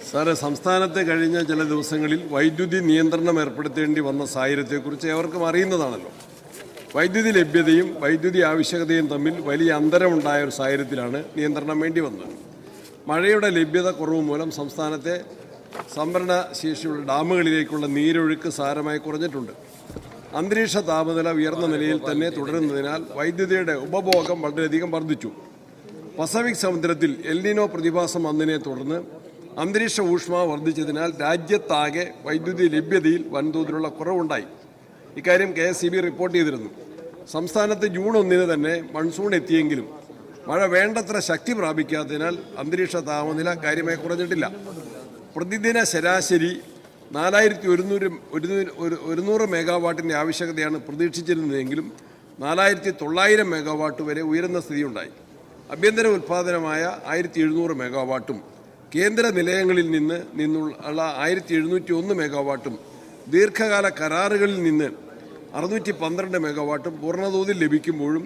സാറേ, സംസ്ഥാനത്തെ കഴിഞ്ഞ ചില ദിവസങ്ങളിൽ വൈദ്യുതി നിയന്ത്രണം ഏർപ്പെടുത്തേണ്ടി വന്ന സാഹചര്യത്തെക്കുറിച്ച് ഏവർക്കും അറിയുന്നതാണല്ലോ. വൈദ്യുതി ലഭ്യതയും വൈദ്യുതി ആവശ്യകതയും തമ്മിൽ വലിയ അന്തരമുണ്ടായ ഒരു സാഹചര്യത്തിലാണ് നിയന്ത്രണം വേണ്ടി വന്നത്. മഴയുടെ ലഭ്യത കുറവ് മൂലം സംസ്ഥാനത്തെ സംഭരണ ശേഷിയുള്ള ഡാമുകളിലേക്കുള്ള നീരൊഴുക്ക് സാരമായി കുറഞ്ഞിട്ടുണ്ട്. അന്തരീക്ഷ താപനില ഉയർന്ന നിലയിൽ തന്നെ തുടരുന്നതിനാൽ വൈദ്യുതിയുടെ ഉപഭോഗം വളരെയധികം വർദ്ധിച്ചു. പസഫിക് സമുദ്രത്തിൽ എൽനിനോ പ്രതിഭാസം വന്നതിനെ തുടർന്ന് അന്തരീക്ഷ ഊഷ്മാവ് വർദ്ധിച്ചതിനാൽ രാജ്യത്താകെ വൈദ്യുതി ലഭ്യതയിൽ വൻതോതിലുള്ള കുറവുണ്ടായി. ഇക്കാര്യം KSEB റിപ്പോർട്ട് ചെയ്തിരുന്നു. സംസ്ഥാനത്ത് ജൂൺ 1 തന്നെ മൺസൂൺ എത്തിയെങ്കിലും മഴ വേണ്ടത്ര ശക്തി പ്രാപിക്കാത്തതിനാൽ അന്തരീക്ഷ താപനില കാര്യമായി കുറഞ്ഞിട്ടില്ല. പ്രതിദിന ശരാശരി 4100 മെഗാവാട്ടിൻ്റെ ആവശ്യകതയാണ് പ്രതീക്ഷിച്ചിരുന്നതെങ്കിലും 4900 മെഗാവാട്ട് വരെ ഉയരുന്ന സ്ഥിതിയുണ്ടായി. ആഭ്യന്തര ഉൽപ്പാദനമായ 1700 മെഗാവാട്ടും കേന്ദ്ര നിലയങ്ങളിൽ നിന്നുള്ള 1701 മെഗാവാട്ടും ദീർഘകാല കരാറുകളിൽ നിന്ന് 612 മെഗാവാട്ടും പൂർണ്ണതോതിൽ ലഭിക്കുമ്പോഴും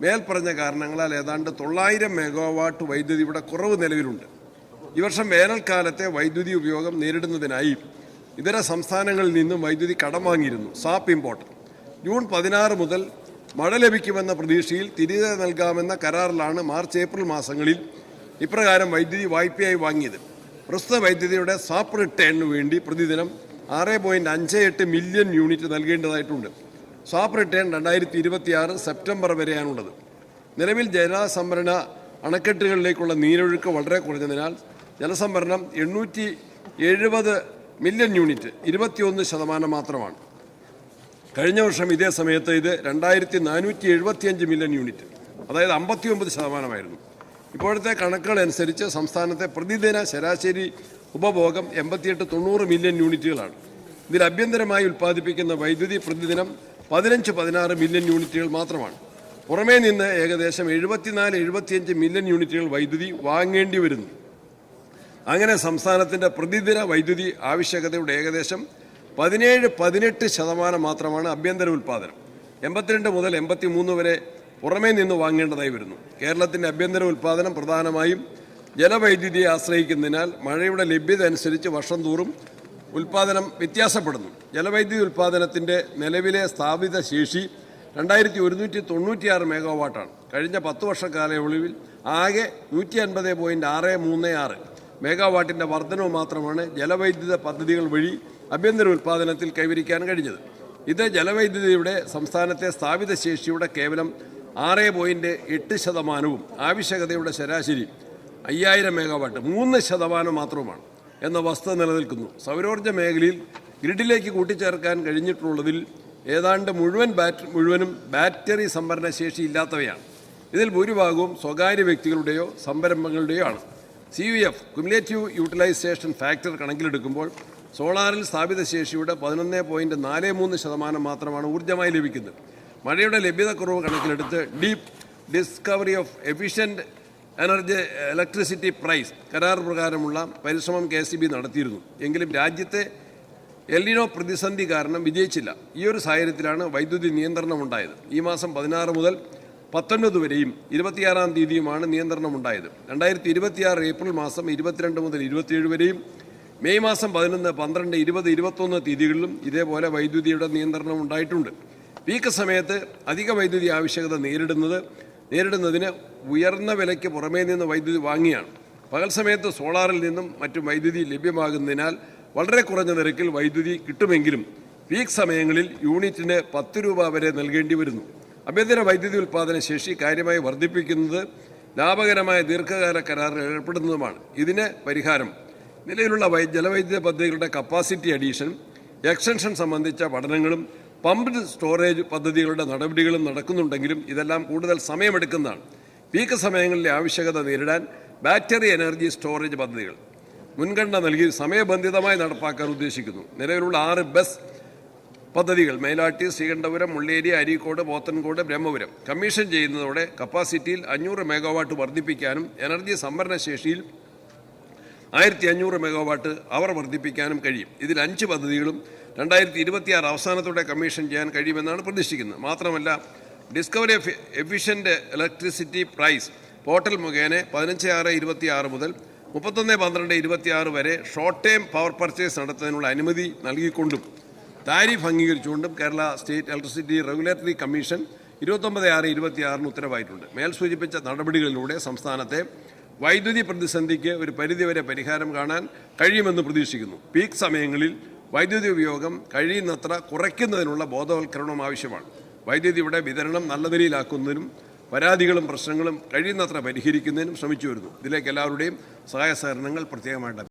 മേൽപ്പറഞ്ഞ കാരണങ്ങളാൽ ഏതാണ്ട് 900 മെഗാവാട്ട് വൈദ്യുതിയുടെ കുറവ് നിലവിലുണ്ട്. ഈ വർഷം വേനൽക്കാലത്തെ വൈദ്യുതി ഉപയോഗം നേരിടുന്നതിനായി ഇതര സംസ്ഥാനങ്ങളിൽ നിന്നും വൈദ്യുതി കടം വാങ്ങിയിരുന്നു. സാപ്പ് ഇമ്പോർട്ട് ജൂൺ 16 മുതൽ മഴ ലഭിക്കുമെന്ന പ്രതീക്ഷയിൽ തിരികെ നൽകാമെന്ന കരാറിലാണ് മാർച്ച് ഏപ്രിൽ മാസങ്ങളിൽ ഇപ്രകാരം വൈദ്യുതി വായ്പയായി വാങ്ങിയത്. പ്രസ്തുത വൈദ്യുതിയുടെ സാപ്പ് റിട്ടേണിന് വേണ്ടി പ്രതിദിനം 6.58 മില്യൺ യൂണിറ്റ് നൽകേണ്ടതായിട്ടുണ്ട്. സാപ്പ് റിട്ടേൺ 2026 സെപ്റ്റംബർ വരെയാണുള്ളത്. നിലവിൽ ജലസംഭരണ അണക്കെട്ടുകളിലേക്കുള്ള നീരൊഴുക്ക് വളരെ കുറഞ്ഞതിനാൽ ജലസംഭരണം 870 മില്യൺ യൂണിറ്റ് 21% മാത്രമാണ്. കഴിഞ്ഞ വർഷം ഇതേ സമയത്ത് ഇത് 2475 മില്യൺ യൂണിറ്റ്, അതായത് 59%. ഇപ്പോഴത്തെ കണക്കുകൾ അനുസരിച്ച് സംസ്ഥാനത്തെ പ്രതിദിന ശരാശരി ഉപഭോഗം 88-90 മില്യൺ യൂണിറ്റുകളാണ്. ഇതിൽ ആഭ്യന്തരമായി ഉൽപ്പാദിപ്പിക്കുന്ന വൈദ്യുതി പ്രതിദിനം 15-16 മില്യൺ യൂണിറ്റുകൾ മാത്രമാണ്. പുറമേ നിന്ന് ഏകദേശം 74-75 മില്യൺ യൂണിറ്റുകൾ വൈദ്യുതി വാങ്ങേണ്ടി വരുന്നു. അങ്ങനെ സംസ്ഥാനത്തിൻ്റെ പ്രതിദിന വൈദ്യുതി ആവശ്യകതയുടെ ഏകദേശം 17-18% മാത്രമാണ് ആഭ്യന്തര ഉൽപ്പാദനം. 82 മുതൽ 83 വരെ പുറമേ നിന്ന് വാങ്ങേണ്ടതായി വരുന്നു. കേരളത്തിൻ്റെ ആഭ്യന്തര ഉൽപ്പാദനം പ്രധാനമായും ജലവൈദ്യുതിയെ ആശ്രയിക്കുന്നതിനാൽ മഴയുടെ ലഭ്യത അനുസരിച്ച് വർഷം തോറും ഉൽപ്പാദനം വ്യത്യാസപ്പെടുന്നു. ജലവൈദ്യുതി ഉൽപ്പാദനത്തിൻ്റെ നിലവിലെ സ്ഥാപിത ശേഷി 2196 മെഗാവാട്ടാണ്. കഴിഞ്ഞ 10 വർഷ കാലയളവിൽ ആകെ 150.636 മെഗാവാട്ടിൻ്റെ വർധനവ് മാത്രമാണ് ജലവൈദ്യുത പദ്ധതികൾ വഴി ആഭ്യന്തര ഉൽപ്പാദനത്തിൽ കൈവരിക്കാൻ കഴിഞ്ഞത്. ഇത് ജലവൈദ്യുതിയുടെ സംസ്ഥാനത്തെ സ്ഥാപിത ശേഷിയുടെ കേവലം 6.8%, ആവശ്യകതയുടെ ശരാശരി 5000 മെഗാവാട്ട് 3% മാത്രവുമാണ് എന്ന വസ്തുത നിലനിൽക്കുന്നു. സൗരോർജ്ജ മേഖലയിൽ ഗ്രിഡിലേക്ക് കൂട്ടിച്ചേർക്കാൻ കഴിഞ്ഞിട്ടുള്ളതിൽ ഏതാണ്ട് മുഴുവനും ബാറ്ററി സംഭരണ ശേഷി ഇല്ലാത്തവയാണ്. ഇതിൽ ഭൂരിഭാഗവും സ്വകാര്യ വ്യക്തികളുടെയോ സംരംഭങ്ങളുടെയോ ആണ്. CUF ക്യുമുലേറ്റീവ് യൂട്ടിലൈസേഷൻ ഫാക്ടർ കണക്കിലെടുക്കുമ്പോൾ സോളാറിൽ സ്ഥാപിത ശേഷിയുടെ 11.43% മാത്രമാണ് ഊർജ്ജമായി ലഭിക്കുന്നത്. മഴയുടെ ലഭ്യതക്കുറവ് കണക്കിലെടുത്ത് deep discovery of efficient electricity price കരാർ പ്രകാരമുള്ള പരിശ്രമം KSEB നടത്തിയിരുന്നു. എങ്കിലും രാജ്യത്തെ എൽനിനോ പ്രതിസന്ധി കാരണം വിജയിച്ചില്ല. ഈ ഒരു സാഹചര്യത്തിലാണ് വൈദ്യുതി നിയന്ത്രണം ഉണ്ടായത്. ഈ മാസം 16 മുതൽ 19 വരെയും 26-ാം തീയതിയുമാണ് നിയന്ത്രണം ഉണ്ടായത്. 2026 ഏപ്രിൽ മാസം 22 മുതൽ 27 വരെയും മെയ് മാസം 11, 12, 20, 21 തീയതികളിലും ഇതേപോലെ വൈദ്യുതിയുടെ നിയന്ത്രണം ഉണ്ടായിട്ടുണ്ട്. പീക്ക് സമയത്ത് അധിക വൈദ്യുതി ആവശ്യകത നേരിടുന്നതിന് ഉയർന്ന വിലയ്ക്ക് പുറമേ നിന്ന് വൈദ്യുതി വാങ്ങിയാണ്. പകൽ സമയത്ത് സോളാറിൽ നിന്നും മറ്റും വൈദ്യുതി ലഭ്യമാകുന്നതിനാൽ വളരെ കുറഞ്ഞ നിരക്കിൽ വൈദ്യുതി കിട്ടുമെങ്കിലും പീക്ക് സമയങ്ങളിൽ യൂണിറ്റിന് 10 രൂപ വരെ നൽകേണ്ടി വരുന്നു. ആഭ്യന്തര വൈദ്യുതി ഉൽപ്പാദന ശേഷി കാര്യമായി വർദ്ധിപ്പിക്കുന്നത് ലാഭകരമായ ദീർഘകാല കരാറിൽ ഏർപ്പെടുന്നതുമാണ്. ഇതിന് പരിഹാരം നിലവിലുള്ള ജലവൈദ്യുത പദ്ധതികളുടെ കപ്പാസിറ്റി അഡീഷൻ, എക്സ്റ്റൻഷൻ സംബന്ധിച്ച പഠനങ്ങളും പമ്പ്ഡ് സ്റ്റോറേജ് പദ്ധതികളുടെ നടപടികളും നടക്കുന്നുണ്ടെങ്കിലും ഇതെല്ലാം കൂടുതൽ സമയമെടുക്കുന്നതാണ്. പീക്ക് സമയങ്ങളിലെ ആവശ്യകത നേരിടാൻ ബാറ്ററി എനർജി സ്റ്റോറേജ് പദ്ധതികൾ മുൻഗണന നൽകി സമയബന്ധിതമായി നടപ്പാക്കാൻ ഉദ്ദേശിക്കുന്നു. നിലവിലുള്ള 6 ബസ് പദ്ധതികൾ മേലാട്ടി, ശ്രീകണ്ഠപുരം, മുള്ളേരി, അരീക്കോട്, പോത്തൻകോട്, ബ്രഹ്മപുരം കമ്മീഷൻ ചെയ്യുന്നതോടെ കപ്പാസിറ്റിയിൽ 500 മെഗാവാട്ട് വർദ്ധിപ്പിക്കാനും എനർജി സംഭരണ ശേഷിയിൽ 1500 മെഗാവാട്ട് അവർ വർദ്ധിപ്പിക്കാനും കഴിയും. ഇതിൽ 5 പദ്ധതികളും 2026 അവസാനത്തോടെ കമ്മീഷൻ ചെയ്യാൻ കഴിയുമെന്നാണ് പ്രതീക്ഷിക്കുന്നത്. മാത്രമല്ല discovery efficient electricity price portal മുഖേന 15/6/26 മുതൽ 31/12/26 വരെ ഷോർട്ട് ടൈം പവർ പർച്ചേസ് നടത്തുന്നതിനുള്ള അനുമതി നൽകിക്കൊണ്ടും താരിഫ് അംഗീകരിച്ചുകൊണ്ടും Kerala state electricity regulatory commission 29/6/26 ഉത്തരവായിട്ടുണ്ട്. മേൽ സൂചിപ്പിച്ച നടപടികളിലൂടെ സംസ്ഥാനത്തെ വൈദ്യുതി പ്രതിസന്ധിക്ക് ഒരു പരിധിവരെ പരിഹാരം കാണാൻ കഴിയുമെന്ന് പ്രതീക്ഷിക്കുന്നു. പീക്ക് സമയങ്ങളിൽ വൈദ്യുതി ഉപയോഗം കഴിയുന്നത്ര കുറയ്ക്കുന്നതിനുള്ള ബോധവൽക്കരണവും ആവശ്യമാണ്. വൈദ്യുതിയുടെ വിതരണം നല്ല നിലയിലാക്കുന്നതിനും പരാതികളും പ്രശ്നങ്ങളും കഴിയുന്നത്ര പരിഹരിക്കുന്നതിനും ശ്രമിച്ചു വരുന്നു. ഇതിലേക്ക് എല്ലാവരുടെയും സഹായ സഹകരണങ്ങൾ പ്രത്യേകമായിട്ട്